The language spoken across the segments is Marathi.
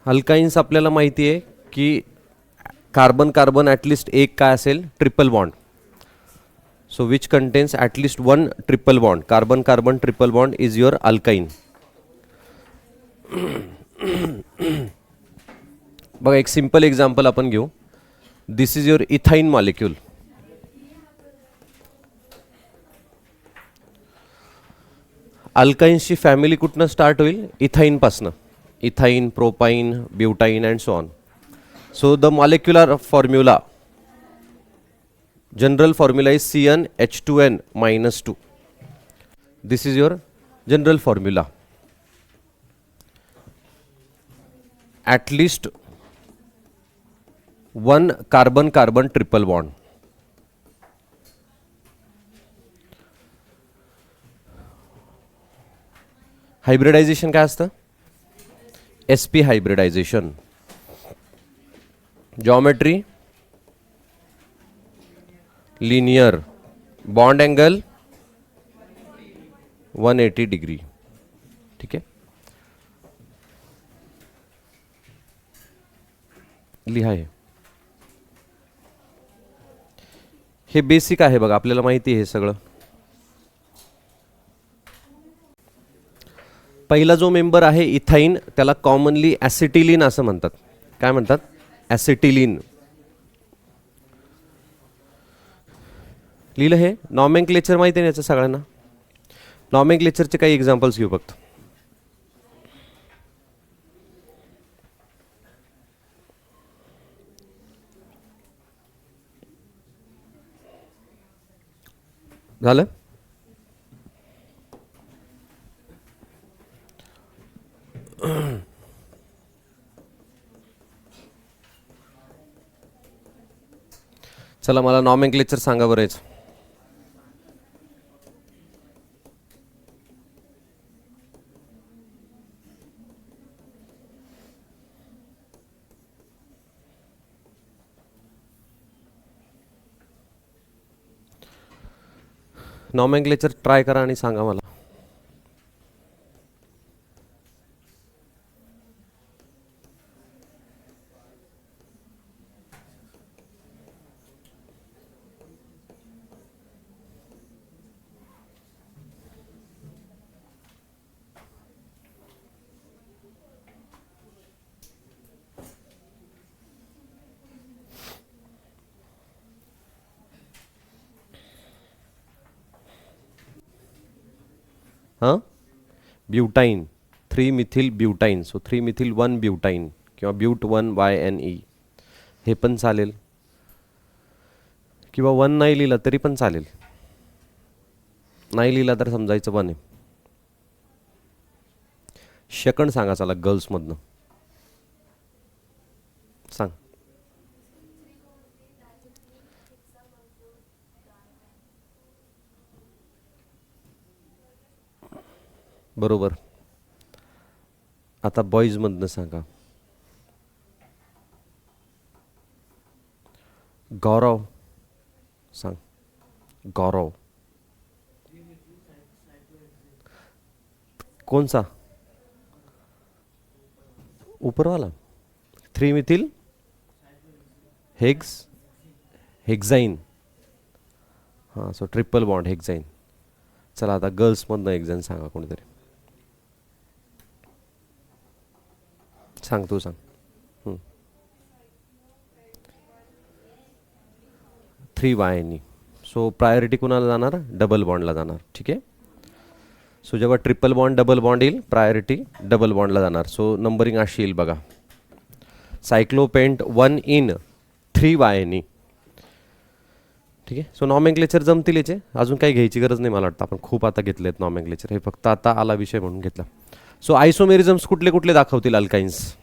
अल्काइन्स आपल्याला माहिती आहे की कार्बन कार्बन ॲटलिस्ट एक काय असेल triple bond. So which contains at least one triple bond. Carbon carbon triple bond is your alkyne. बघा एक सिंपल एक्झाम्पल आपण घेऊ. This is your ethyne molecule. अल्काइन्सची फॅमिली कुठनं स्टार्ट होईल? इथाईनपासनं. Ethyne, propyne, butyne and so on. So the molecular formula, general formula is CnH2n-2. This is your general formula. At least one carbon carbon triple bond. Hybridization काय असतं? sp hybridization. Geometry linear. Bond angle 180 degree. ठीक आहे, लिहा. हे बेसिक आहे बघा, आपल्याला माहिती आहे हे सगळं. पहिला जो मेंबर आहे इथाइन त्याला कॉमनली ॲसिटिलीन असं म्हणतात. काय म्हणतात? ॲसिटिलीन. लिहिलं हे. नॉमेनक्लेचर माहिती आहे याचं सगळ्यांना. नॉमेनक्लेचरचे काही एक्झाम्पल्स घेऊ फक्त. झालं? चला मला नॉमेनक्लेचर सांगा बरं याचं. नॉमेनक्लेचर ट्राय करा आणि सांगा मला. हां, ब्यूटाइन 3-मिथिल ब्यूटाइन. सो 3-मिथिल 1 ब्यूटाइन किंवा ब्यूट 1YNE हे पण चालेल, किंवा 1 नाही लिहिलं तरी पण चालेल. नाही लिहिला तर समजायचं पण आहे. सेकंड सांगा चला गर्ल्समधनं. सांग. बरोबर. आता बॉईजमधनं सांगा. गौरव सांग. गौरव कौन सा? ऊपर वाला 3-मिथिल हेक्साइन. हां, सो ट्रिपल बॉन्ड हेक्साइन. चला आता गर्ल्समधनं एक जण सांगा कोणीतरी. सांग तू सांग. 3YNE. सो प्रायोरिटी कुणाला जाणार? डबल बॉन्डला जाणार. ठीक आहे. सो जेव्हा ट्रिपल बॉन्ड डबल बॉन्ड येईल प्रायोरिटी डबल बॉन्डला जाणार. सो नंबरिंग अशी येईल बघा. सायक्लोपेंट 1 इन 3YNE. ठीक आहे. सो नॉमेनक्लेचर जमतील याचे. अजून काही घ्यायची गरज नाही मला वाटतं. आपण खूप आता घेतले आहेत नॉमेनक्लेचर. हे फक्त आता आला विषय म्हणून घेतला. सो आयसोमेरिझम्स कुठले कुठले दाखवतील अल्काइन्स?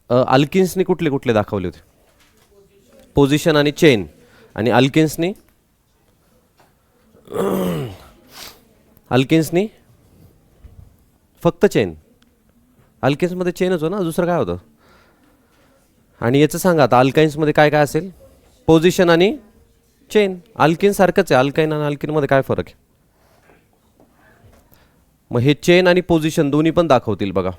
अल्किन्सनी कुठले कुठले दाखवले होते? पोझिशन आणि चेन. आणि अल्किन्सनी फक्त चेन. अल्किन्समध्ये चेनच हो ना, दुसरं काय होतं? आणि याचं सांगा आता अल्काइन्समध्ये काय काय असेल? पोझिशन आणि चेन. अल्किन सारखंच आहे. अल्काइन आणि अल्किनमध्ये काय फरक आहे? मग हे चेन आणि पोझिशन दोन्ही पण दाखवतील बघा.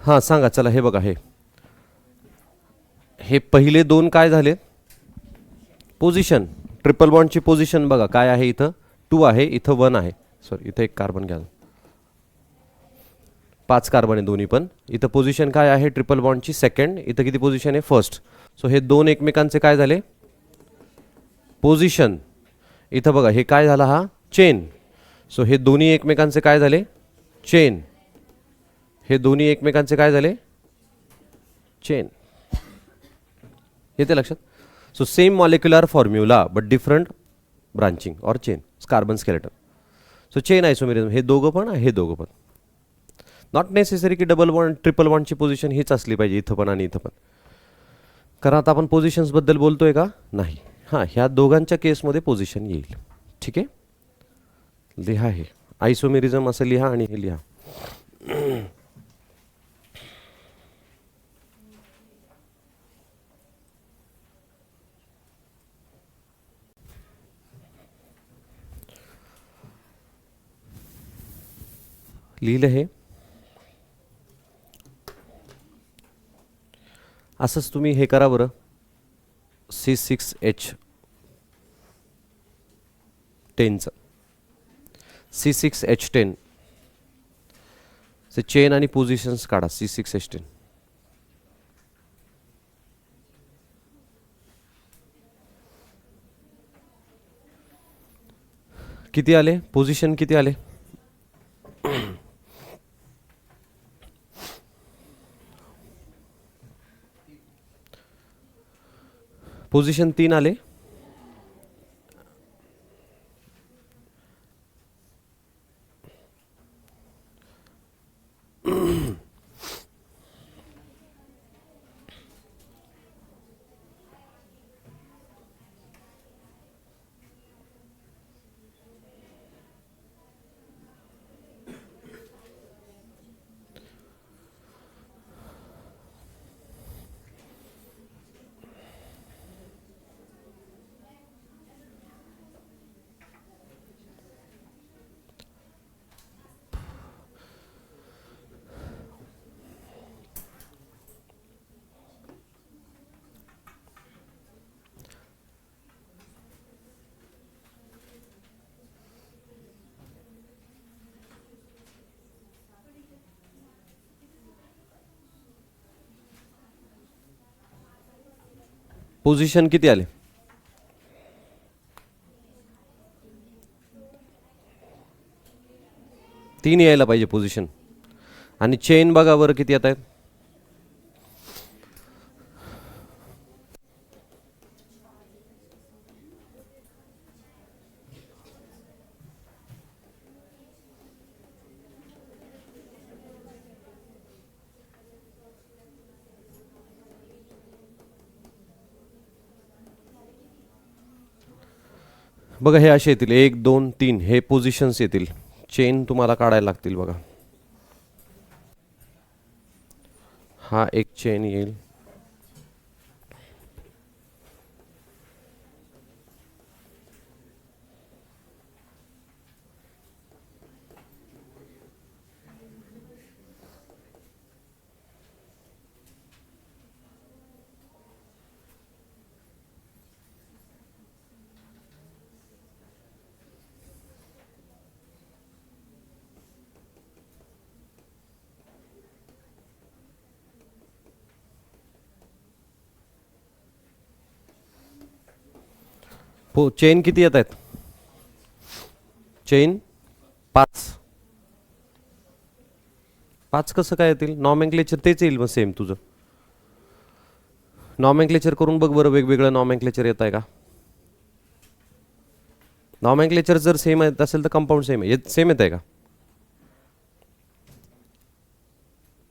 हां सांगा चला. हे बघा, हे पहिले दोन काय झाले? पोझिशन. ट्रिपल बॉन्डची पोझिशन बघा काय आहे, इथं 2 आहे, इथं 1 आहे. सॉरी, इथं एक कार्बन घ्या. 5 कार्बन आहे दोन्ही पण. इथं पोझिशन काय आहे ट्रिपल बॉन्डची? सेकंड. इथं किती पोझिशन आहे? फर्स्ट. सो हे दोन एकमेकांचे काय झाले? पोझिशन. इथं बघा हे काय झालं? हा चेन. सो हे दोन्ही एकमेकांचे काय झाले? चेन. हे दोन्ही एकमेकांचे काय झाले? चेन. येते लक्षात? So same molecular formula but different branching or chain. Carbon skeleton. So chain isomerism. हे दोघं पण, हे दोघं पण. नॉट नेसेसरी की डबल बॉन्ड ट्रिपल बॉन्डची पोझिशन हीच असली पाहिजे इथं पण आणि इथं पण. कारण आता आपण पोझिशन्सबद्दल बोलतोय का? नाही. हां, ह्या दोघांच्या केसमध्ये पोझिशन येईल. ठीक आहे, लिहा. हे आयसोमेरिझम असं लिहा आणि हे लिहा. लिहिलं हे. असंच तुम्ही हे करा बरं. C6H10चं C6H10 चे चेन आणि पोझिशन्स काढा. C6H10 किती आले? पोझिशन किती आले? पोझिशन 3 आले. पोझिशन किती आले? तीन यायला पाहिजे पोझिशन. आणि चेन बघा बरं किती येत आहेत? बघा हे असे येतील. 1 2 3 हे पोझिशन्स येतील. चेन तुम्हाला काढायला लागतील. बघा हा एक चेन येईल. चेन किती येत आहेत? चेन 5. 5 कसं काय येतील? नॉमेनक्लेचर तेच येईल मग सेम तुझं. नॉमेनक्लेचर करून बघ बरं. वेगवेगळं नॉमेनक्लेचर येत आहे का? नॉमेनक्लेचर जर सेम येत असेल तर कंपाऊंड सेम आहे. सेम येत आहे का?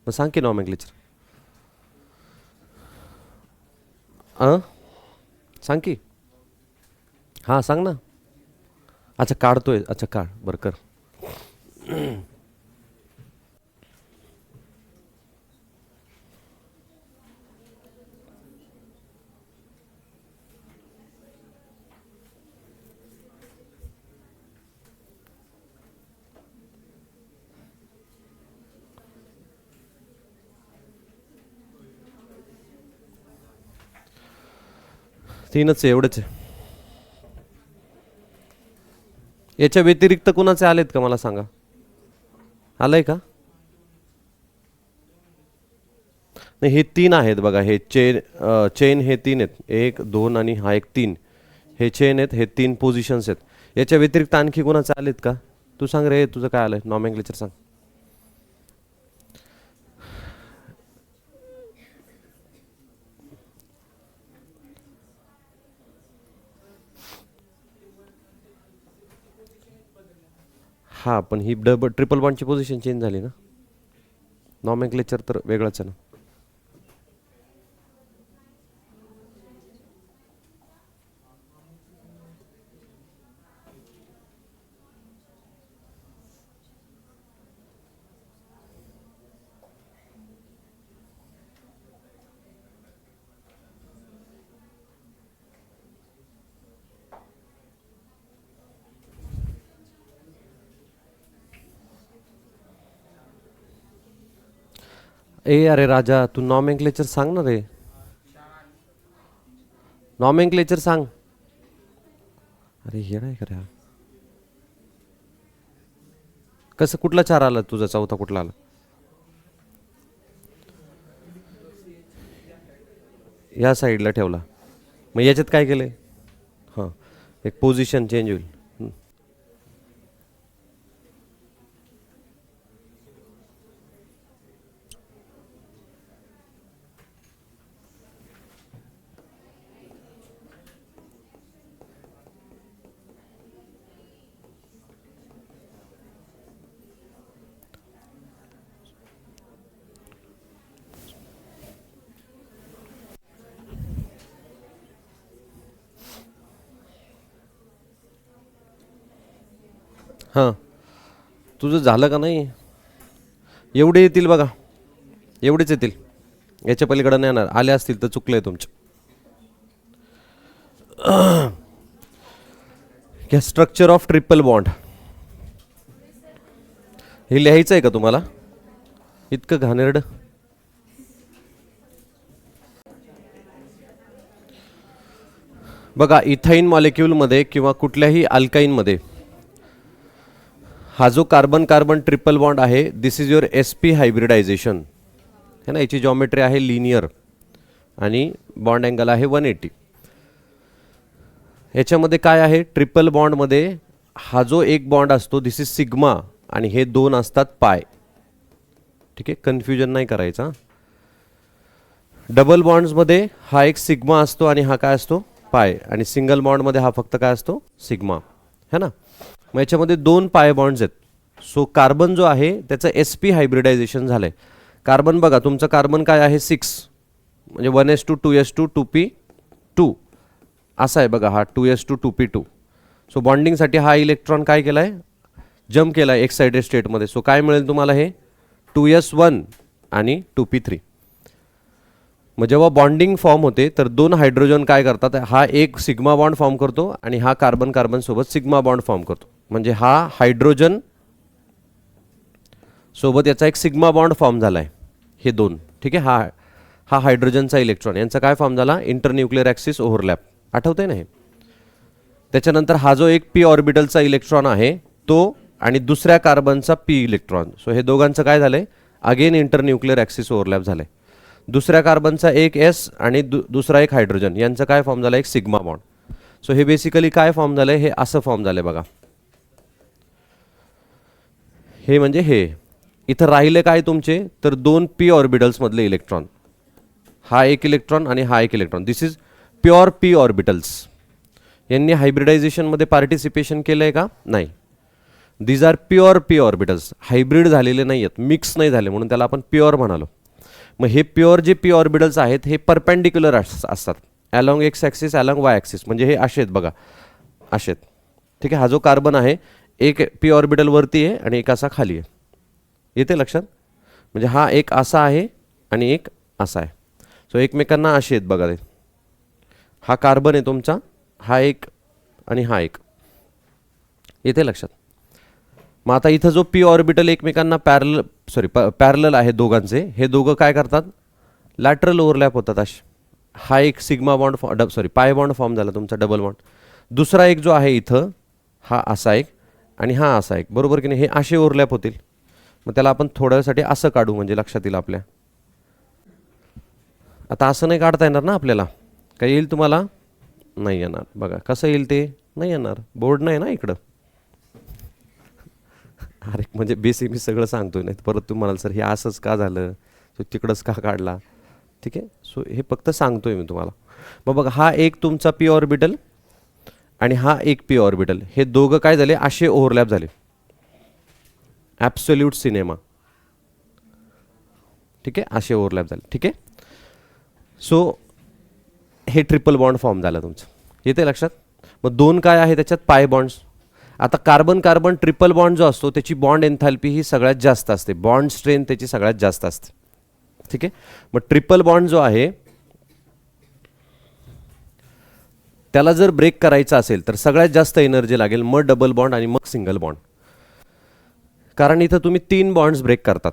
मग सांग की नॉमेनक्लेचर. सांग की. हां सांग ना. अच्छा काढतोय. अच्छा काढ बरं कर. तीनच आहे, एवढेच आहे. याच्या व्यतिरिक्त कुणाचे आलेत का मला सांगा. आलंय का? नाही, हे तीन आहेत बघा. हे चेन हे तीन आहेत, 1 2 आणि हा एक 3. हे चेन आहेत, हे 3 पोझिशन्स आहेत. याच्या व्यतिरिक्त आणखी कुणाचे आलेत का? तू सांग रे, तुझं काय आलंय नॉमेनक्लेचर सांग. हा, पण ही ट्रिपल बॉन्डची पोझिशन चेंज झाली ना. नॉमेनक्लेचर तर वेगळंच आहे ना. अरे राजा, तू नॉमेनक्लेचर सांग ना रे. नॉमेनक्लेचर सांग. अरे हे नाही खरं. कसं, कुठला 4 आला तुझा? चौथा कुठला आला? या साईडला ठेवला. मग याच्यात काय केलंय? हां, एक पोझिशन चेंज होईल. हां, तुझं झालं का नाही? एवढे येतील बघा, एवढेच येतील. याच्या पलीकडे नाही येणार. आले असतील तर चुकले तुमचे. स्ट्रक्चर ऑफ ट्रिपल बॉन्ड हे लिहायचं आहे का तुम्हाला? इतकं घाणेरड. बघा, इथाईन मॉलिक्यूलमध्ये किंवा कुठल्याही अल्काईनमध्ये हा जो कार्बन कार्बन ट्रिपल बॉन्ड आहे, दिस इज युअर sp हायब्रिडायझेशन है ना. याची जॉमेट्री आहे लिनियर आणि बॉन्ड अँगल आहे 180. याच्यामध्ये काय आहे, ट्रिपल बॉन्डमध्ये हा जो एक बॉन्ड असतो दिस इज सिग्मा आणि हे 2 असतात पाय. ठीक आहे, कन्फ्युजन नाही करायचा. डबल बॉन्ड्समध्ये हा एक सिग्मा असतो आणि हा काय असतो? पाय. आणि सिंगल बॉन्डमध्ये हा फक्त काय असतो? सिग्मा है ना. मग याच्यामध्ये 2 पाय बॉन्ड्स आहेत. सो कार्बन जो आहे त्याचं sp हायब्रिडायझेशन झालंय. कार्बन बघा, तुमचं कार्बन काय आहे? 6, म्हणजे 1s2 2s2 2p2 असा आहे बघा. हा 2s2 2p2. सो बॉन्डिंगसाठी हा इलेक्ट्रॉन काय केला आहे? जम्प केला आहे एक्साइटेड स्टेटमध्ये. सो काय मिळेल तुम्हाला? हे 2s1 आणि 2p3. मग जेव्हा बॉन्डिंग फॉर्म होते तर 2 हायड्रोजन काय करतात? हा एक सिग्मा बॉन्ड फॉर्म करतो आणि हा कार्बन कार्बन सोबत सिग्मा बॉन्ड फॉर्म करतो. म्हणजे हा हायड्रोजन सोबत याचा एक सिग्मा बॉन्ड फॉर्म झाला आहे, हे 2. ठीक आहे, हा हायड्रोजनचा इलेक्ट्रॉन यांचा काय फॉर्म झाला? Internuclear axis overlap. आठवतंय ना हे? त्याच्यानंतर हा जो एक p ऑर्बिटलचा इलेक्ट्रॉन आहे तो आणि दुसऱ्या कार्बनचा p इलेक्ट्रॉन. सो हे दोघांचं काय झालंय? अगेन इंटरन्यूक्लियर ॲक्सिस ओव्हरलॅप झालंय. दुसऱ्या कार्बनचा एक s आणि दुसरा एक हायड्रोजन यांचा काय फॉर्म झाला? एक सिग्मा बॉन्ड. सो हे बेसिकली काय फॉर्म झालंय? हे असं फॉर्म झालंय बघा. हे म्हणजे हे इथं राहिले काय तुमचे? तर 2 p ऑर्बिटल्स मधले इलेक्ट्रॉन. हा एक इलेक्ट्रॉन आणि हा एक electron. This is pure p orbitals. यांनी हायब्रिडायझेशनमध्ये पार्टिसिपेशन केलं आहे का? नाही. These are pure p orbitals. Hybrid झालेले नाही आहेत, मिक्स नाही झाले, म्हणून त्याला आपण प्युअर म्हणालो. मग हे प्युअर जे p ऑर्बिटल्स आहेत हे परपेंडिक्युलर असतात, along x axis along Y axis. म्हणजे हे असे आहेत बघा, असे आहेत. ठीक आहे, हा जो कार्बन आहे एक p ऑर्बिटल वरती आहे आणि एक असा खाली आहे. येते लक्षात? म्हणजे हा एक असा आहे आणि एक असा आहे. सो एकमेकांना असे आहेत बघा. हा कार्बन आहे तुमचा, हा एक आणि हा एक. येते लक्षात? मग आता इथं जो p ऑर्बिटल एकमेकांना पॅरलल आहे दोघांचे, हे दोघं काय करतात? लॅटरल ओव्हरलॅप होतात असे. हा एक sigma bond pi bond form झाला तुमचा डबल बॉन्ड. दुसरा एक जो आहे इथं हा असा एक आणि हा असा एक, बरोबर की नाही. हे असे ओव्हरलॅप होतील. मग त्याला आपण थोड्यासाठी असं काढू म्हणजे लक्षात येईल आपल्या. आता असं नाही काढता येणार ना आपल्याला. काय येईल तुम्हाला? नाही येणार. बघा कसं येईल ते, नाही येणार. बोर्ड नाही ना इकडं. अरे म्हणजे बेसिक मी सगळं सांगतोय, नाही परत तुम्ही म्हणाल सर हे असंच का झालं, तो तिकडंच का काढला. ठीक आहे. सो हे फक्त सांगतोय मी तुम्हाला. मग बघा हा एक तुमचा पी ऑर्बिटल आणि हा एक पी ऑर्बिटल, हे दोघं काय झाले असे ओव्हरलॅप झाले. Absolute cinema. ठीक आहे, असे ओव्हरलॅप झाले. ठीक आहे. सो हे ट्रिपल बॉन्ड फॉर्म झालं तुमचं. येते लक्षात. मग दोन काय आहे त्याच्यात, पाय बॉन्ड्स. आता कार्बन कार्बन ट्रिपल बॉन्ड जो असतो त्याची बॉन्ड एन्थॅल्पी ही सगळ्यात जास्त असते, बॉन्ड स्ट्रेंथ त्याची सगळ्यात जास्त असते. ठीक आहे. मग ट्रिपल बॉन्ड जो आहे त्याला जर ब्रेक करायचा असेल तर सगळ्यात जास्त एनर्जी लागेल, मग डबल बॉन्ड आणि मग सिंगल बॉन्ड. कारण इथं तुम्ही 3 बॉन्ड्स ब्रेक करतात,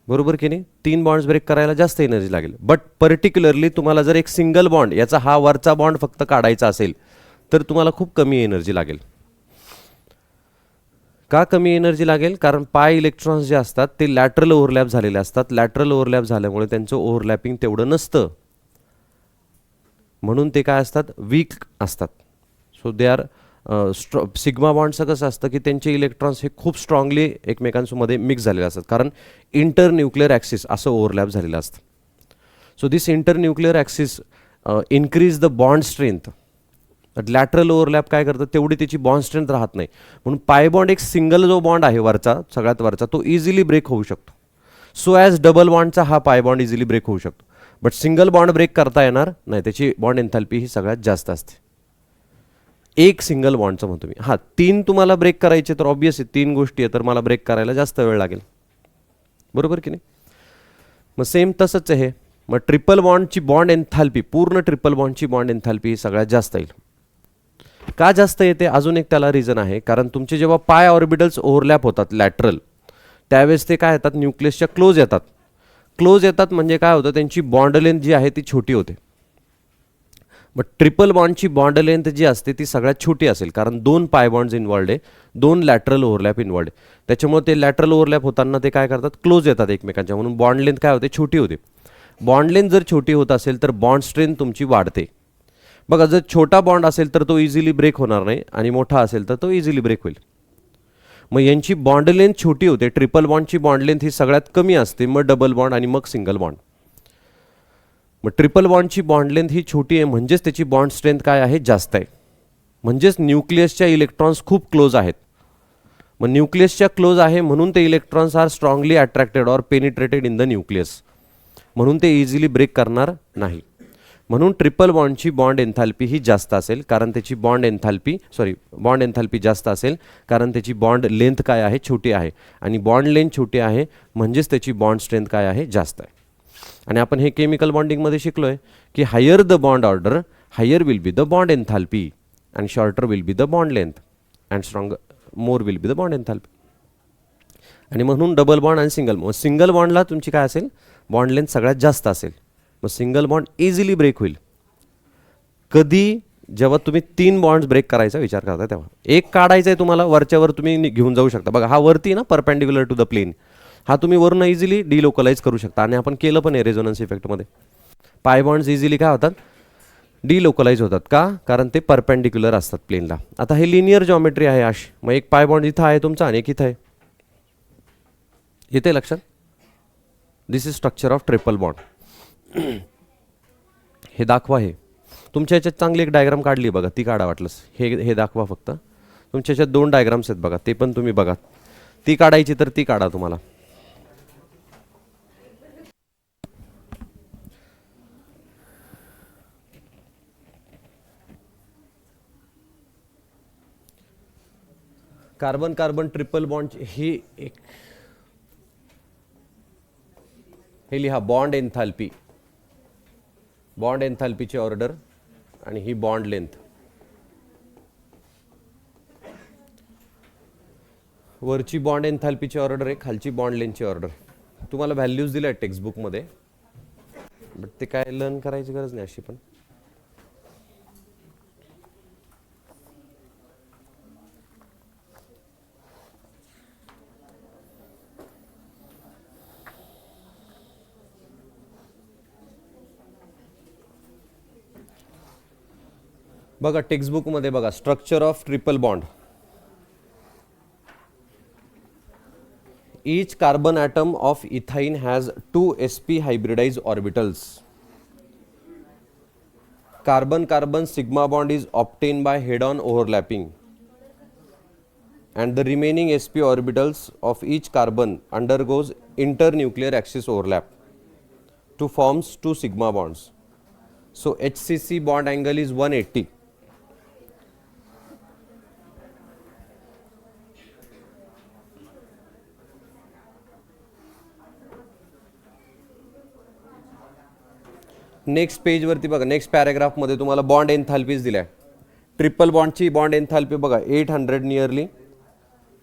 बरोबर की नाही. 3 बॉन्ड्स ब्रेक करायला जास्त एनर्जी लागेल. बट पर्टिक्युलरली तुम्हाला जर एक सिंगल बॉन्ड, याचा हा वरचा बॉन्ड फक्त काढायचा असेल तर तुम्हाला खूप कमी एनर्जी लागेल. का कमी एनर्जी लागेल? कारण पाय इलेक्ट्रॉन्स जे असतात ते लॅटरल ओव्हरलॅप झालेले असतात. लॅटरल ओव्हरलॅप झाल्यामुळे त्यांचं ओव्हरलॅपिंग तेवढं नसतं, म्हणून ते काय असतात, वीक असतात. सो दे आर सिग्मा बॉन्डचं कसं असतं की त्यांचे इलेक्ट्रॉन्स हे खूप स्ट्रॉंगली एकमेकांमध्ये मिक्स झालेले असतात, कारण इंटरन्यूक्लिअर ॲक्सिस असं ओव्हरलॅप झालेलं असतं. So this internuclear axis increase the bond strength. Lateral overlap काय करतं, तेवढी त्याची बॉन्ड स्ट्रेंथ राहत नाही. म्हणून पाय बॉन्ड एक सिंगल जो बॉन्ड आहे वरचा, सगळ्यात वरचा, तो इझिली ब्रेक होऊ शकतो. सो ॲज डबल बॉन्डचा हा पाय बॉन्ड इझिली ब्रेक होऊ शकतो. बट सिंगल बॉन्ड ब्रेक करता येणार नाही, त्याची बॉन्ड एन्थॅल्पी ही सगळ्यात जास्त असते. एक सिंगल बॉन्डचं म्हणतो मी. हां, 3 तुम्हाला ब्रेक करायचे तर ऑब्वियसली 3 गोष्टी आहे, तर मला ब्रेक करायला जास्त वेळ लागेल, बरोबर की नाही. मग सेम तसंच आहे. मग ट्रिपल बॉन्डची बॉन्ड एन्थॅल्पी, पूर्ण ट्रिपल बॉन्डची बॉन्ड एन्थॅल्पी ही सगळ्यात जास्त येईल. का जास्त येते? अजून एक त्याला रिझन आहे. कारण तुमचे जेव्हा पाय ऑर्बिटल्स ओव्हरलॅप होतात लॅटरल, त्यावेळेस ते काय येतात, न्यूक्लियसच्या क्लोज येतात. क्लोज येतात म्हणजे काय होतं, त्यांची बॉन्ड लेंथ जी आहे ती छोटी होते. बट ट्रिपल बॉन्डची बॉन्ड लेंथ जी असते ती सगळ्यात छोटी असेल, कारण 2 पाय बॉन्ड्स इन्वॉल्ड आहे, 2 लॅटरल ओव्हरलॅप इन्वॉल्ड आहे. त्याच्यामुळे ते लॅटरल ओव्हरलॅप होताना ते काय करतात, क्लोज येतात एकमेकांच्या, म्हणून बॉन्ड लेंथ काय होते, छोटी होते. बॉन्ड लेंथ जर छोटी होत असेल तर बॉन्ड स्ट्रेंथ तुमची वाढते. बघा, जर छोटा बॉन्ड असेल तर तो इझिली ब्रेक होणार नाही, आणि मोठा असेल तर तो इझिली ब्रेक होईल. मग यांची बॉन्ड लेंथ छोटी होते. ट्रिपल बॉन्डची बॉन्ड लेंथ ही सगळ्यात कमी असते, मग डबल बॉन्ड आणि मग सिंगल बॉन्ड. मग ट्रिपल बॉन्डची बॉन्ड लेंथ ही छोटी आहे, म्हणजेच त्याची बॉन्ड स्ट्रेंथ काय आहे, जास्त आहे. म्हणजेच न्यूक्लियसच्या इलेक्ट्रॉन्स खूप क्लोज आहेत. मग न्यूक्लियसच्या क्लोज आहे म्हणून ते electrons are strongly attracted or penetrated in the nucleus, म्हणून ते इझिली ब्रेक करणार नाही. म्हणून ट्रिपल बॉन्डची बॉन्ड एन्थॅल्पी ही जास्त असेल, कारण त्याची बॉन्ड एन्थॅल्पी जास्त असेल, कारण त्याची बॉन्ड लेंथ काय आहे, छोटी आहे. आणि बॉन्ड लेंथ छोटी आहे म्हणजेच त्याची बॉन्ड स्ट्रेंथ काय आहे, जास्त आहे. आणि आपण हे केमिकल बॉन्डिंगमध्ये शिकलो आहे की higher the bond order, higher will be the bond enthalpy, and shorter will be the bond length, and stronger more will be the bond enthalpy. आणि म्हणून डबल बॉन्ड आणि सिंगल बॉन्डला तुमची काय असेल, बॉन्ड लेंथ सगळ्यात जास्त असेल. मग सिंगल बॉन्ड इझिली ब्रेक होईल. कधी? जेव्हा तुम्ही 3 बॉन्ड्स ब्रेक करायचा विचार करता तेव्हा. एक काढायचा आहे तुम्हाला, वरच्यावर तुम्ही घेऊन जाऊ शकता. बघा, हा वरती ना परपेंडिक्युलर टू द प्लेन, हा तुम्ही वरून इझिली डिलोकलाइज करू शकता. आणि आपण केलं पण आहे रेझोनन्स इफेक्टमध्ये. पाय बॉन्ड्स इझिली काय होतात, डिलोकलाइज होतात. का? कारण ते परपेंडिक्युलर असतात प्लेनला. आता हे लिनियर जॉमेट्री आहे अशी. मग एक पाय बॉन्ड इथं आहे तुमचा आणि एक इथं आहे. येते लक्षात? This is structure of triple bond. हे दाखवा. हे तुमच्या याच्यात चांगली एक डायग्राम काढली बघा, ती काढा वाटलंस. हे दाखवा फक्त. तुमच्या याच्यात 2 डायग्राम्स आहेत बघा, ते पण तुम्ही बघा. ती काढायची तर ती काढा तुम्हाला. कार्बन कार्बन ट्रिपल बॉन्ड ही एक, हे लिहा बॉन्ड एन्थॅल्पी, बॉन्ड एन्थॅल्पीची ऑर्डर, आणि ही बॉन्ड लेंथ. वरची बॉन्ड एन्थॅल्पीची ऑर्डर आहे, खालची बॉन्ड लेंथची ऑर्डर. तुम्हाला व्हॅल्यूज दिल्या आहेत टेक्स्टबुकमध्ये. बट ते काय लर्न करायची गरज नाही अशी पण. बघा टेक्स्टबुकमध्ये बघा structure of triple bond. Each carbon atom of ethane has 2 sp hybridized orbitals. Carbon-carbon sigma bond is obtained by head-on overlapping, and the remaining sp orbitals of each carbon undergoes internuclear axis overlap to forms 2 sigma bonds. So HCC bond angle is 180. Next पेजवरती बघा, नेक्स्ट पॅराग्राफमध्ये तुम्हाला बॉन्ड एन्थाल्पीज दिल्या. ट्रिपल बॉन्डची बॉन्ड एन्थाल्पी बघा 800 नियरली,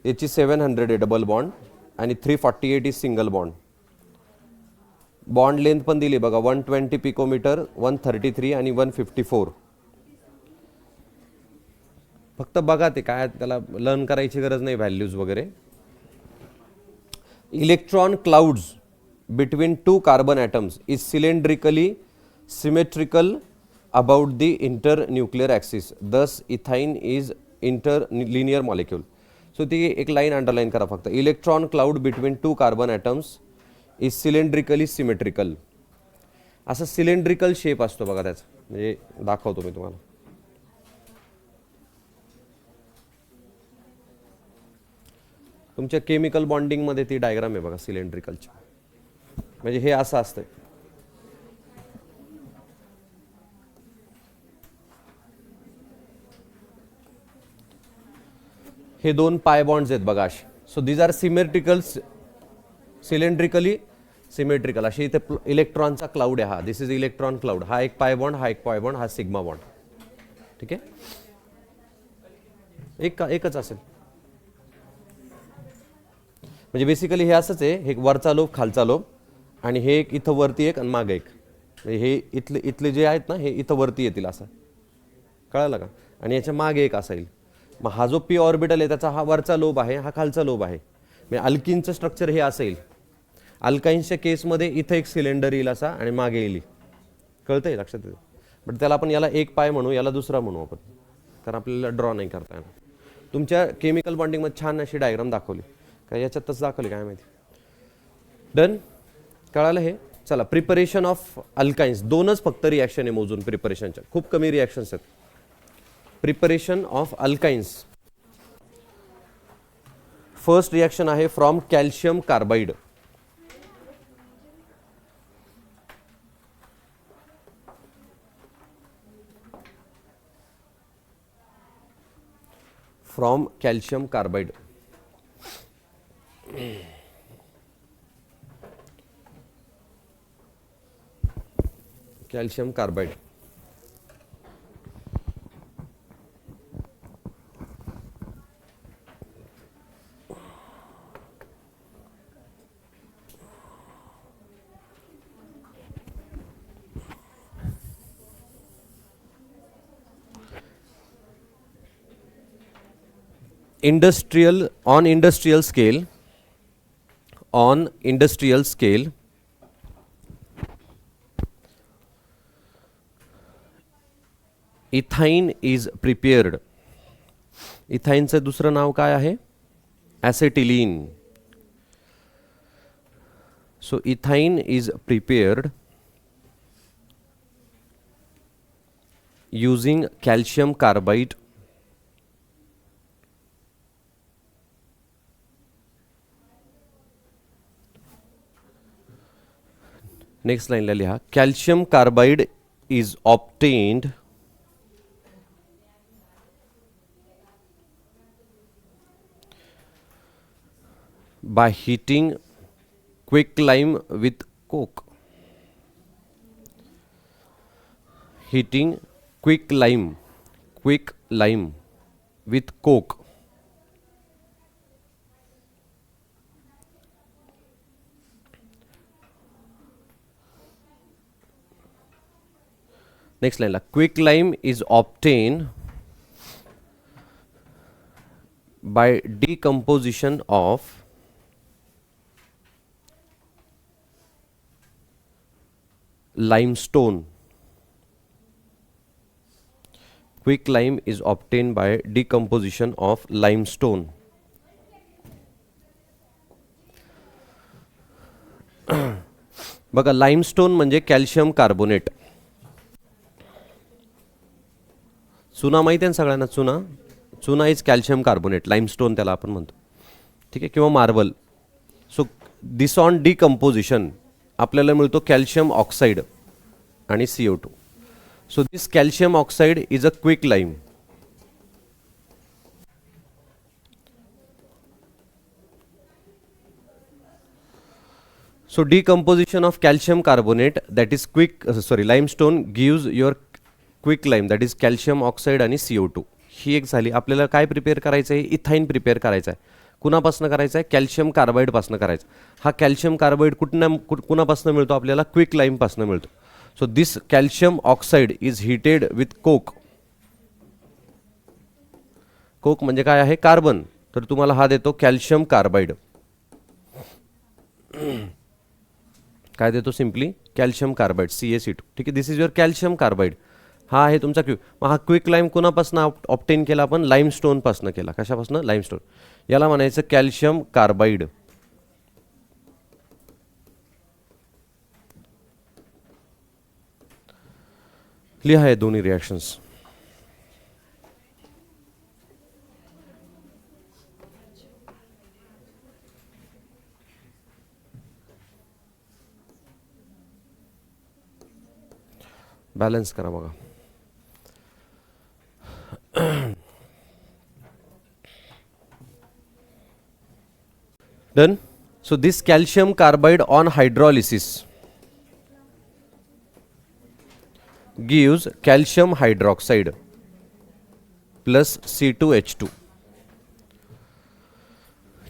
याची 700 आहे डबल बॉन्ड, आणि 348 is single bond. Bond length पण दिली बघा 120 पिकोमीटर, 133 आणि 154. फक्त बघा ते काय, त्याला लर्न करायची गरज नाही व्हॅल्यूज वगैरे. Electron clouds between two carbon atoms is cylindrically symmetrical about the internuclear axis. Thus ethane is interlinear molecule. So ती एक लाईन अंडरलाईन करा फक्त. Electron cloud between two carbon atoms is cylindrically symmetrical. असा सिलेंड्रिकल शेप असतो बघा त्याचा, म्हणजे दाखवतो मी तुम्हाला. तुमच्या केमिकल बॉन्डिंगमध्ये ती डायग्राम आहे बघा सिलेंड्रिकलची. म्हणजे हे असं असतं. हे दोन पाय बॉन्ड्स आहेत बघा असे. So these are symmetrical, cylindrically symmetrical. अशी इथे इलेक्ट्रॉनचा क्लाउड आहे हा. This is electron cloud. हा एक पाय बॉन्ड, हा एक पाय बॉन्ड, हा सिग्मा बॉन्ड. ठीक आहे, एकच असेल. म्हणजे बेसिकली हे असंच आहे. हे वरचा लोब, खालचा लोब, आणि हे एक इथं वरती एक आणि मागे एक. हे इथले जे आहेत ना, हे इथं वरती येतील असं, कळलं का? आणि याच्या मागे एक असा येईल. मग हा जो पी ऑर्बिटल आहे त्याचा हा वरचा लोब आहे, हा खालचा लोब आहे. म्हणजे अल्किनचं स्ट्रक्चर हे असं येईल. अल्काइन्सच्या केसमध्ये इथं एक सिलेंडर येईल असा आणि मागे येईल. कळतंय, लक्षात येईल. बट त्याला आपण याला एक पाय म्हणू, याला दुसरा म्हणू आपण, कारण आपल्याला ड्रॉ नाही करता येणार. तुमच्या केमिकल बॉन्डिंगमध्ये छान अशी डायग्राम दाखवली, काय याच्यात तसं दाखवली काय माहिती. डन, कळालं हे. चला, प्रिपरेशन ऑफ अल्काइन्स. दोनच फक्त रिॲक्शन आहे मोजून प्रिपरेशनच्या, खूप कमी रिॲक्शन्स आहेत. Preparation of alkynes. First reaction आहे from calcium carbide. From calcium carbide. Calcium carbide. Industrial, on industrial scale, ethyne is prepared. इथाइनचं दुसरं नाव काय आहे? Acetylene. So ethyne is prepared using calcium carbide next लाईनला लिहा. Calcium carbide is obtained by heating quicklime with coke. Heating quicklime with coke. Next लाईनला quicklime is obtain by decomposition of limestone. Quicklime is obtained by decomposition of limestone. बघा लाइमस्टोन म्हणजे कॅल्शियम कार्बोनेट. चुना माहिती आहे सगळ्यांना, चुना चुना इज कॅल्शियम कार्बोनेट, लाइमस्टोन त्याला आपण म्हणतो, ठीक आहे, किंवा marble. So this on decomposition आपल्याला मिळतो कॅल्शियम ऑक्साईड आणि CO2. So this calcium oxide is a quicklime. So decomposition of calcium carbonate, that is limestone, gives your quicklime, that is calcium oxide आणि CO2. ही एक झाली. आपल्याला काय प्रिपेअर करायचं आहे? इथाईन प्रिपेअर करायचं आहे. कुणापासून करायचं आहे? कॅल्शियम कार्बाईडपासून करायचं. हा कॅल्शियम कार्बाईड कुणापासून मिळतो? आपल्याला क्विकलाइमपासून मिळतो. So this calcium oxide is heated with coke. Coke म्हणजे काय आहे? कार्बन. तर तुम्हाला हा देतो कॅल्शियम कार्बाईड. काय देतो? Simply calcium Carbide, CaC2. ठीक आहे, दिस इज युअर कॅल्शियम कार्बाईड. हा आहे तुमचा मग हा क्विकलाइम कोणापासून ऑब्टेन केला आपण? लाइमस्टोनपासून केला. कशापासून? लाइमस्टोन. याला म्हणायचं कॅल्शियम कार्बाईड. लिहा हे दोन्ही रिॲक्शन्स. बॅलन्स करा बघा. Done. So this calcium carbide on hydrolysis gives calcium hydroxide plus C2H2.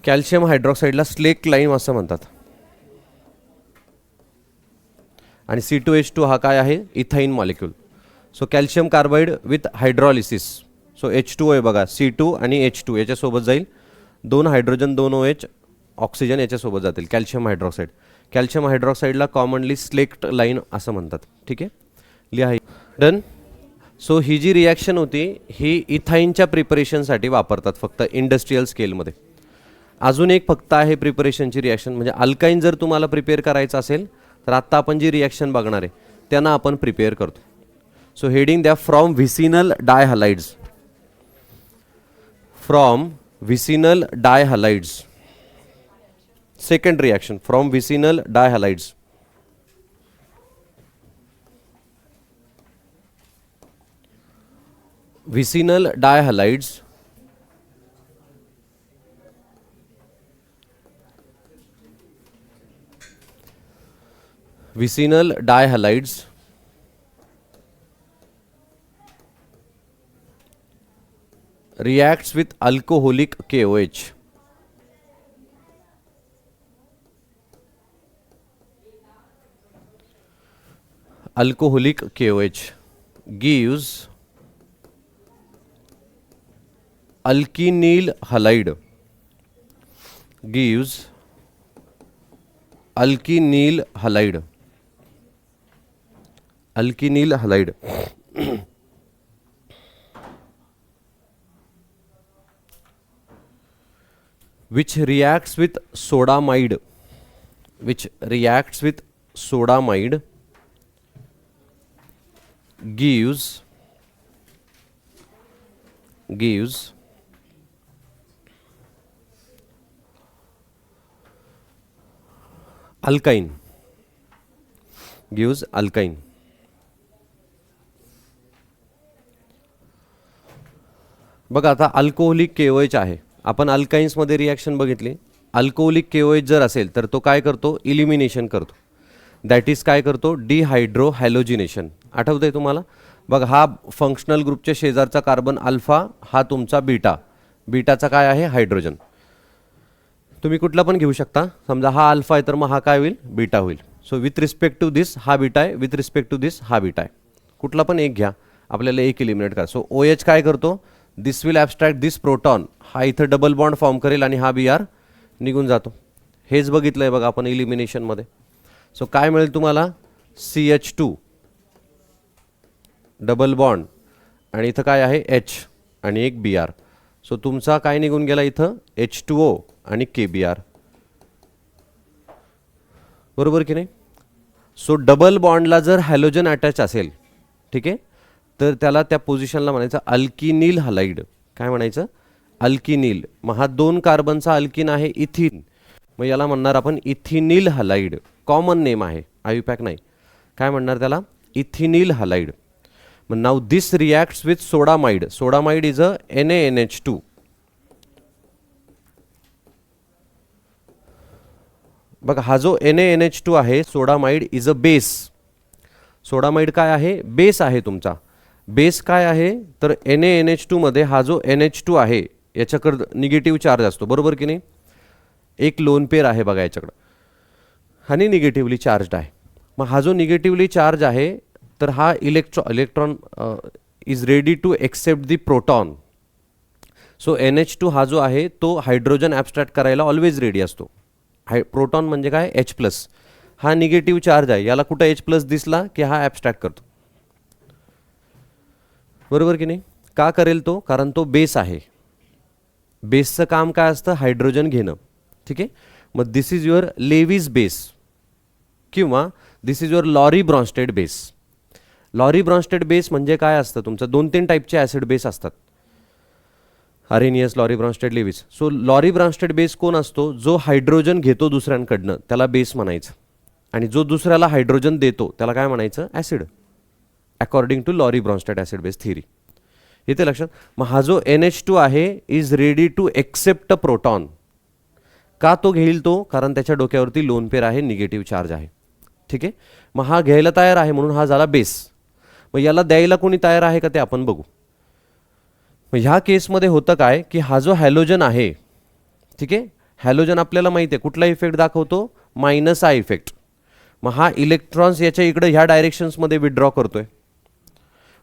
Calcium हायड्रॉक्साईडला स्लेक लाईम असं म्हणतात. आणि C2H2 हा काय आहे? Ethyne molecule. So calcium carbide with hydrolysis. So H2O आहे बघा, C2 आणि H2 याच्यासोबत जाईल. 2 हायड्रोजन 2 OH ऑक्सिजन याच्यासोबत जातील. Calcium hydroxide. कॅल्शियम हायड्रॉक्साईडला कॉमनली स्लेक्ट लाईन असं म्हणतात. ठीक आहे, लिहा. डन. सो ही जी रिॲक्शन होती ही इथाईनच्या प्रिपरेशनसाठी वापरतात फक्त इंडस्ट्रियल स्केलमध्ये. अजून एक फक्त आहे प्रिपरेशनची रिॲक्शन, म्हणजे अल्काईन जर तुम्हाला प्रिपेअर करायचं असेल तर आत्ता आपण जी रिॲक्शन बघणार आहे त्यांना आपण प्रिपेअर करतो. सो हेडिंग द्या from vicinal dihalides. From vicinal dihalides. Second reaction from vicinal dihalides. Vicinal dihalides reacts with alcoholic KOH. Alcoholic KOH gives alkenyl halide. Gives alkenyl halide. Alkenyl halide. Which reacts with sodamide. Which reacts with sodamide. Gives alkyne. Gives alkyne. बघा आता अल्कोहोलिक KOH आहे. आपण अल्काइन्समध्ये रिॲक्शन बघितली. अल्कोहोलिक KOH जर असेल तर तो काय करतो? इलिमिनेशन करतो. दॅट इज काय करतो? डिहायड्रो हॅलोजिनेशन. आठवतंय तुम्हाला? बघा हा फंक्शनल ग्रुपच्या शेजारचा कार्बन अल्फा, हा तुमचा बीटा. बीटाचा काय आहे? हायड्रोजन. तुम्ही कुठला पण घेऊ शकता. समजा हा अल्फा आहे तर मग हा काय होईल? बीटा होईल. सो विथ रिस्पेक्ट टू दिस हा बीटा आहे, विथ रिस्पेक्ट टू दिस हा बीटा आहे. कुठला पण एक घ्या, आपल्याला एक इलिमिनेट करा. सो OH काय करतो, दिस विल ॲबस्ट्रॅक्ट दिस प्रोटॉन, हा इथं डबल बॉन्ड फॉर्म करेल आणि हा Br निघून जातो. हेच बघितलं आहे बघा आपण इलिमिनेशनमध्ये. सो काय मिळेल तुम्हाला, CH2 डबल बॉन्ड आणि इथं काय आहे H आणि एक Br. सो तुमचा काय निघून गेला इथं, H2O आणि KBr. बरोबर की नाही. सो डबल बॉन्डला जर हॅलोजन अटॅच असेल, ठीक आहे, तर त्याला त्या पोझिशनला म्हणायचं अल्किनिल हलाइड. काय म्हणायचं, अल्किनिल. मग हा 2 कार्बनचा अल्किन आहे इथिन, मग याला म्हणणार आपण इथिनिल हलाइड. कॉमन नेम आहे, आयुपॅक नाही. काय म्हणणार त्याला, इथिनिल हलाइड. मग नाव this reacts with sodamide. Sodamide is a NaNH2. बघा हा जो NaNH2 आहे, sodamide is a base. Sodamide काय आहे, बेस आहे तुमचा. बेस काय आहे तर NaNH2 मध्ये हा जो NH2 आहे याच्याकडं निगेटिव्ह चार्ज असतो, बरोबर की नाही. एक लोन पेअर आहे बघा याच्याकडं आणि निगेटिव्हली चार्जड आहे. मग हा जो निगेटिव्हली चार्ज आहे तर हा electron is ready to accept the proton. So NH2 हा जो आहे तो हायड्रोजन ॲबस्ट्रॅक्ट करायला ऑलवेज रेडी असतो. प्रोटॉन म्हणजे काय, H+. हा निगेटिव्ह चार्ज आहे, याला कुठं H+ दिसला की हा ॲबस्ट्रॅक्ट करतो, बरोबर की नाही. का करेल तो, कारण तो बेस आहे. बेसचं काम काय असतं, हायड्रोजन घेणं, ठीक आहे. मग this is your Lewis base किंवा this is your Lowry Bronsted base. Lowry Bronsted base म्हणजे काय असतं तुमचं, 2-3 टाईपचे ॲसिड बेस असतात, Arrhenius, Lowry Bronsted, Lewis. So Lowry Bronsted base कोण असतो, जो हायड्रोजन घेतो दुसऱ्यांकडनं त्याला बेस म्हणायचं, आणि जो दुसऱ्याला हायड्रोजन देतो त्याला काय म्हणायचं, acid, according to Lowry Bronsted acid base theory. येते लक्षात. मग हा जो NH2 आहे is ready to accept a proton. का तो घेईल तो, कारण त्याच्या डोक्यावरती लोन पेअर आहे, निगेटिव्ह चार्ज आहे, ठीक आहे. मग हा घ्यायला तयार आहे म्हणून हा झाला बेस. मग याला द्यायला कोणी तयार आहे का ते आपण बघू. मग ह्या केसमध्ये होतं काय की हा जो हॅलोजन आहे, ठीक आहे, हॅलोजन आपल्याला माहिती आहे कुठला इफेक्ट दाखवतो, -I इफेक्ट. मग हा इलेक्ट्रॉन्स याच्या इकडे ह्या डायरेक्शन्समध्ये विड्रॉ करतोय.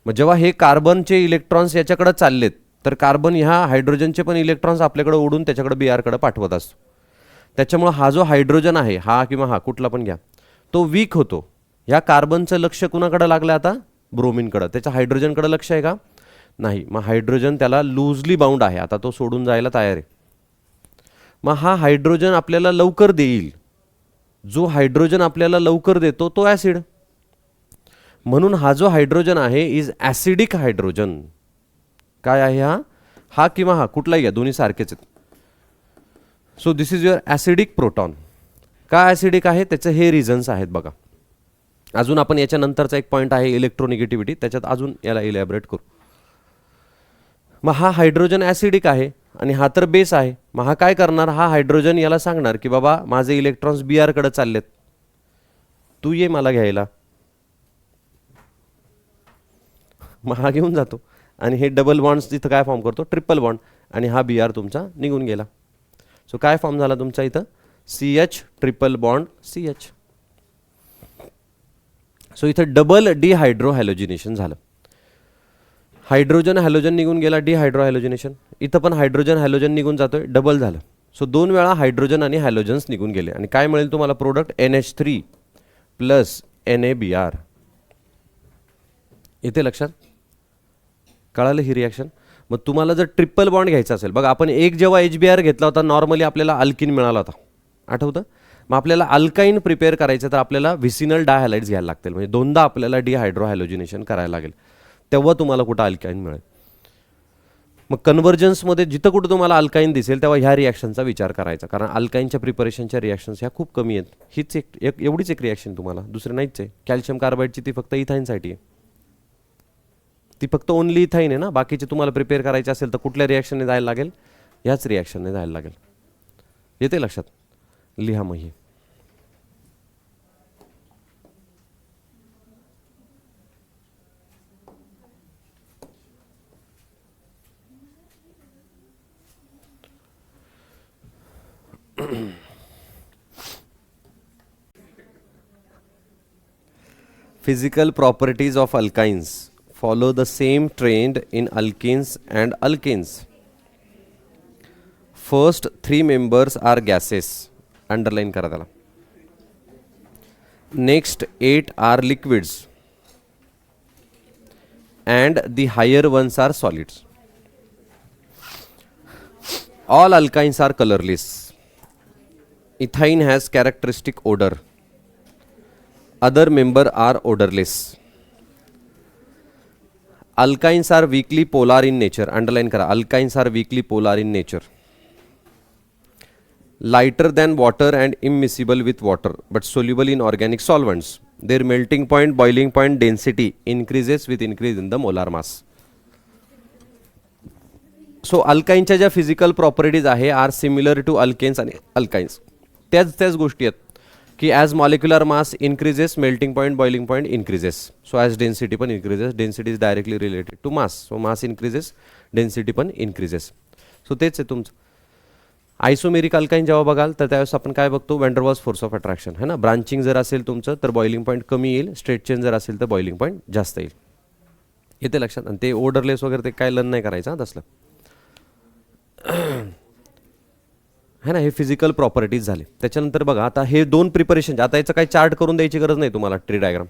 मग जेव्हा हे कार्बनचे इलेक्ट्रॉन्स याच्याकडे चाललेत तर कार्बन ह्या हायड्रोजनचे पण इलेक्ट्रॉन्स आपल्याकडे ओढून त्याच्याकडे Brकडे पाठवत असतो. त्याच्यामुळे हा जो हायड्रोजन आहे, हा किंवा हा कुठला पण घ्या, तो वीक होतो. ह्या कार्बनचं लक्ष कुणाकडे लागलं आता, ब्रोमिनकडं. त्याच्या हायड्रोजनकडे लक्ष आहे का, नाही. मग हायड्रोजन त्याला लूजली बाउंड आहे, आता तो सोडून जायला तयार आहे. मग हा हायड्रोजन आपल्याला लवकर देईल. जो हायड्रोजन आपल्याला लवकर देतो तो ॲसिड. म्हणून हा जो हायड्रोजन आहे इज ॲसिडिक हायड्रोजन. काय आहे हा, हा किंवा हा कुठलाही घ्या, दोन्ही सारखेच आहेत. So this is your acidic proton. का ॲसिडिक आहे त्याचे हे रिझन्स आहेत बघा. अजून आपण याच्यानंतरचा एक पॉईंट आहे इलेक्ट्रोनिगेटिव्हिटी, त्याच्यात अजून याला इलॅबरेट करू. मग हा हायड्रोजन ॲसिडिक आहे आणि हा तर बेस आहे. मग हा काय करणार, हा हायड्रोजन याला सांगणार की बाबा माझे इलेक्ट्रॉन्स Brकडे चाललेत, तू ये मला घ्यायला. मग हा घेऊन जातो आणि हे डबल बॉन्ड्स इथं काय फॉर्म करतो, ट्रिपल बॉन्ड, आणि हा Br तुमचा निघून गेला. सो काय फॉर्म झाला तुमचा इथं, CH triple bond CH. So इथं डबल डिहायड्रो हॅलोजिनेशन झालं. हायड्रोजन हॅलोजन निघून गेला, डिहायड्रो हॅलोजिनेशन. इथं पण हायड्रोजन हॅलोजन निघून जातोय, डबल झालं. सो 2 वेळा हायड्रोजन आणि हॅलोजन्स निघून गेले आणि काय मिळेल तुम्हाला प्रोडक्ट, NH3 प्लस NaBr. इथे लक्षात कळालं ही रिॲक्शन. मग तुम्हाला जर ट्रिपल बॉन्ड घ्यायचा असेल, बघा आपण एक जेव्हा HBr घेतला होता नॉर्मली आपल्याला अल्किन मिळाला होता, आठवतं. मग आपल्याला अल्काईन प्रिपेअर करायचं तर आपल्याला व्हिसिनल डायहॅलाइड्स घ्यायला लागतील, म्हणजे 2दा आपल्याला डिहायड्रो हॅलोजिनेशन करायला लागेल, तेव्हा तुम्हाला कुठं अल्काईन मिळेल. मग कन्व्हर्जन्समध्ये जिथं कुठं तुम्हाला अल्काईन दिसेल तेव्हा ह्या रिॲक्शनचा विचार करायचा, कारण अल्काईनच्या प्रिपरेशनच्या रिॲक्शन्स ह्या खूप कमी आहेत. हीच एवढीच एक रिॲक्शन तुम्हाला, दुसरी नाहीच आहे. कॅल्शियम कार्बाईडची ती फक्त इथाईनसाठी आहे, ती फक्त ओनली इथाईन आहे ना. बाकीचे तुम्हाला प्रिपेअर करायचे असेल तर कुठल्या रिॲक्शनने जायला लागेल, ह्याच रिॲक्शनने जायला लागेल. येते लक्षात, लिहा मग ही. Physical properties of alkynes follow the same trend in alkenes and alkanes. First 3 members are gases. Underline करा त्याला. Next 8 are liquids. And the higher ones are solids. All alkynes are colorless. Ethine has characteristic odor. Other member are odorless. Alkynes are weakly polar in nature. Underline kara. Alkynes are weakly polar in nature. Lighter than water and immiscible with water, but soluble in organic solvents. Their melting point, boiling point, density increases with increase in the molar mass. So alkyneच्या ज्या फिजिकल प्रॉपर्टीज आहे आर सिमिलर टू अल्केन्स आणि अल्काइन्स. त्याच गोष्टी आहेत की as molecular mass increases, melting point, boiling point increases. So as density पण increases. Density is directly related to mass. So mass increases, density पण इन्क्रीजेस. सो तेच आहे तुमचं. आयसोमेरिक अल्काइन जेव्हा बघाल तर त्यावेळेस आपण काय बघतो, वॅन्डरवॉल्स फोर्स ऑफ अट्रॅक्शन है ना. ब्रांचिंग जर असेल तुमचं तर बॉइलिंग पॉईंट कमी येईल, स्ट्रेट चेन जर असेल तर बॉइलिंग पॉईंट जास्त येईल. येते लक्षात. आणि ते ओडरलेस वगैरे ते काय लर्न नाही करायचं हां तसलं है ना. हे फिजिकल प्रॉपर्टीज झाले. त्याच्यानंतर बघा आता हे 2 प्रिपरेशन. आता याचं काही चार्ट करून द्यायची गरज नाही तुम्हाला, ट्री डायग्राम,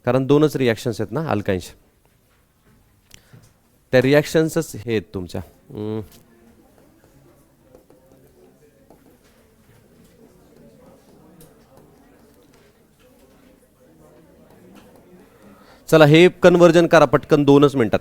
कारण 2च रिॲक्शन्स आहेत ना अल्काइन्स. त्या रिॲक्शन्सच हे आहेत तुमच्या. चला हे कन्वर्जन करा पटकन 2च मिनिटात.